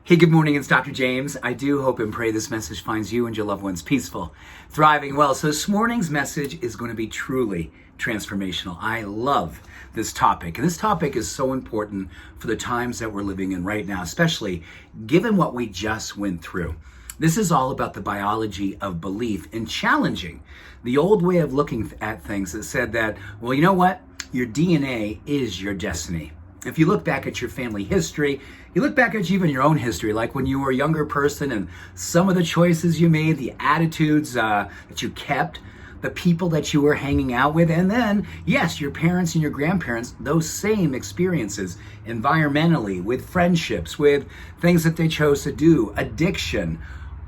Hey, good morning, it's Dr. James. I do hope and pray this message finds you and your loved ones peaceful, thriving well. So this morning's message is going to be truly transformational. I love this topic, and this topic is so important for the times that we're living in right now, especially given what we just went through. This is all about the biology of belief and challenging the old way of looking at things that said that, well, you know what? Your DNA is your destiny. If you look back at your family history, you look back at even your own history, like when you were a younger person and some of the choices you made, the attitudes that you kept, the people that you were hanging out with, and then, yes, your parents and your grandparents, those same experiences environmentally, with friendships, with things that they chose to do, addiction,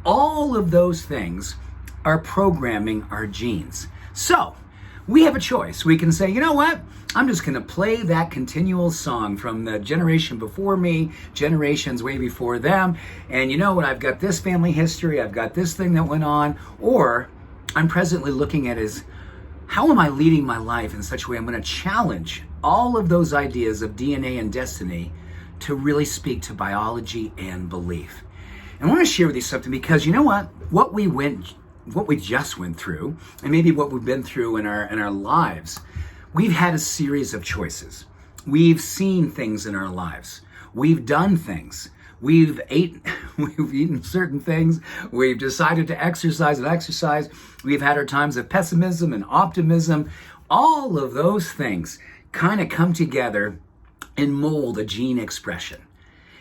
all of those things are programming our genes. So, we have a choice. We can say, you know what? I'm just going to play that continual song from the generation before me, generations way before them. And you know what? I've got this family history. I've got this thing that went on. Or I'm presently looking at is, how am I leading my life in such a way I'm going to challenge all of those ideas of DNA and destiny to really speak to biology and belief. And I want to share with you something because you know what? What we just went through, and maybe what we've been through in our lives, we've had a series of choices. We've seen things in our lives. We've done things. We've eaten certain things. We've decided to exercise. We've had our times of pessimism and optimism. All of those things kind of come together and mold a gene expression.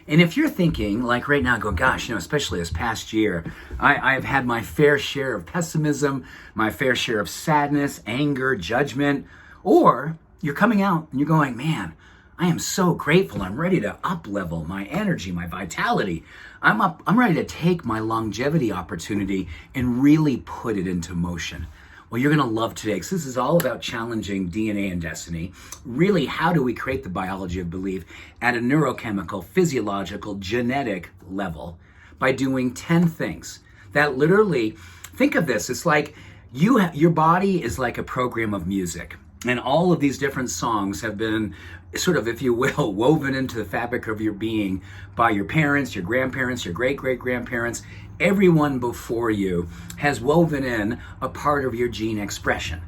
And if you're thinking, like right now, going, gosh, especially this past year, I've had my fair share of pessimism, my fair share of sadness, anger, judgment, or you're coming out and you're going, man, I am so grateful. I'm ready to up-level my energy, my vitality. I'm ready to take my longevity opportunity and really put it into motion. Well, you're going to love today because this is all about challenging DNA and destiny. Really, how do we create the biology of belief at a neurochemical, physiological, genetic level by doing 10 things that literally, think of this, it's like your body is like a program of music. And all of these different songs have been sort of, if you will, woven into the fabric of your being by your parents, your grandparents, your great-great-grandparents. Everyone before you has woven in a part of your gene expression.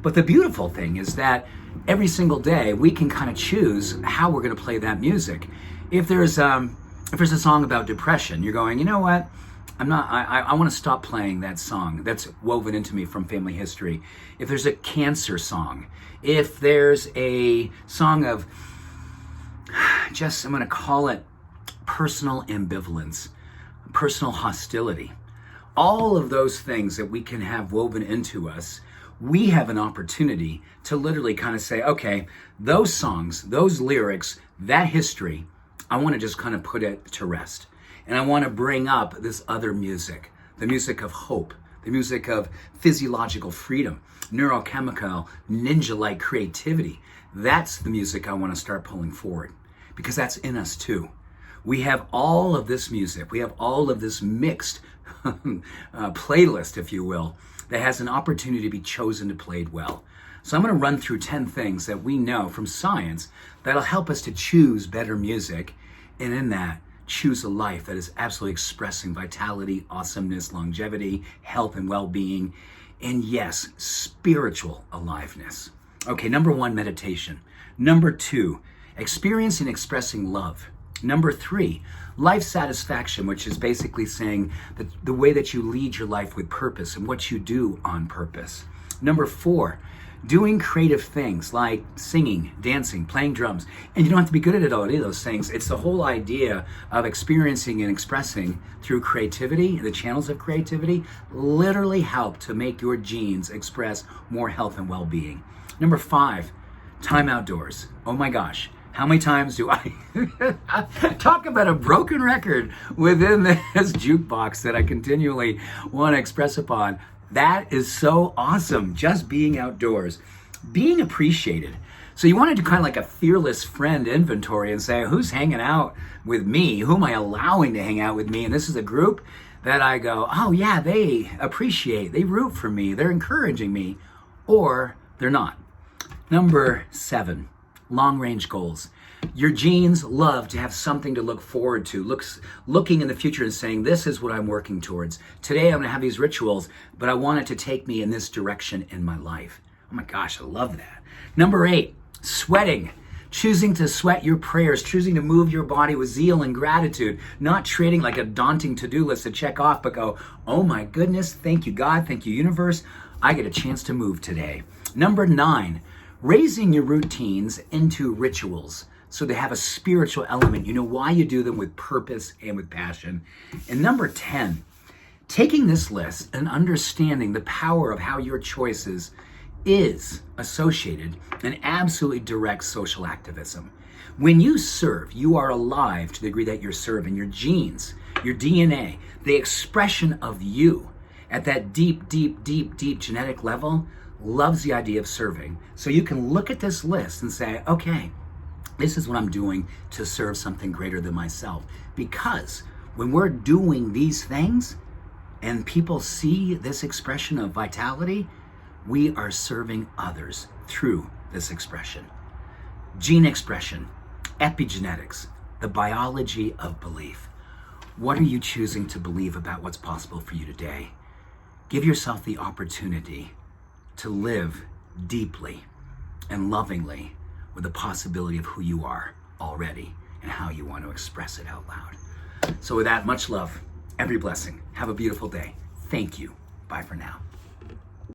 But the beautiful thing is that every single day we can kind of choose how we're going to play that music. If there's a song about depression, you're going, you know what? I want to stop playing that song that's woven into me from family history. If there's a cancer song, if there's a song of I'm going to call it personal ambivalence, personal hostility, all of those things that we can have woven into us, we have an opportunity to literally kind of say, okay, those songs, those lyrics, that history, I want to just kind of put it to rest. And I want to bring up this other music, the music of hope, the music of physiological freedom, neurochemical, ninja-like creativity. That's the music I want to start pulling forward because that's in us too. We have all of this music. We have all of this mixed playlist, if you will, that has an opportunity to be chosen to played well. So I'm going to run through 10 things that we know from science that'll help us to choose better music. And in that, choose a life that is absolutely expressing vitality, awesomeness, longevity, health and well-being, and yes, spiritual aliveness. Okay, number 1, meditation. Number 2, experiencing and expressing love. Number 3, life satisfaction, which is basically saying that the way that you lead your life with purpose and what you do on purpose. Number 4, doing creative things like singing, dancing, playing drums. And you don't have to be good at any of those things. It's the whole idea of experiencing and expressing through creativity, the channels of creativity, literally help to make your genes express more health and well-being. Number 5, time outdoors. Oh my gosh. How many times do I talk about a broken record within this jukebox that I continually want to express upon? That is so awesome, just being outdoors, being appreciated. So you want to do kind of like a fearless friend inventory and say, who's hanging out with me? Who am I allowing to hang out with me? And this is a group that I go, oh yeah, they appreciate, they root for me, they're encouraging me, or they're not. Number 7, long-range goals. Your genes love to have something to look forward to, looking in the future and saying, this is what I'm working towards. Today I'm gonna have these rituals, but I want it to take me in this direction in my life. Oh my gosh, I love that. Number 8, sweating. Choosing to sweat your prayers, choosing to move your body with zeal and gratitude, not treating like a daunting to-do list to check off, but go, oh my goodness, thank you God, thank you universe, I get a chance to move today. Number 9, raising your routines into rituals so they have a spiritual element. You know why you do them with purpose and with passion. And number 10, taking this list and understanding the power of how your choices is associated and absolutely direct social activism. When you serve, you are alive to the degree that you're serving. Your genes, your DNA, the expression of you at that deep, deep, deep, deep genetic level loves the idea of serving. So you can look at this list and say, okay, this is what I'm doing to serve something greater than myself. Because when we're doing these things and people see this expression of vitality, we are serving others through this expression. Gene expression, epigenetics, the biology of belief. What are you choosing to believe about what's possible for you today? Give yourself the opportunity to live deeply and lovingly with the possibility of who you are already and how you want to express it out loud. So with that, much love, every blessing. Have a beautiful day. Thank you. Bye for now.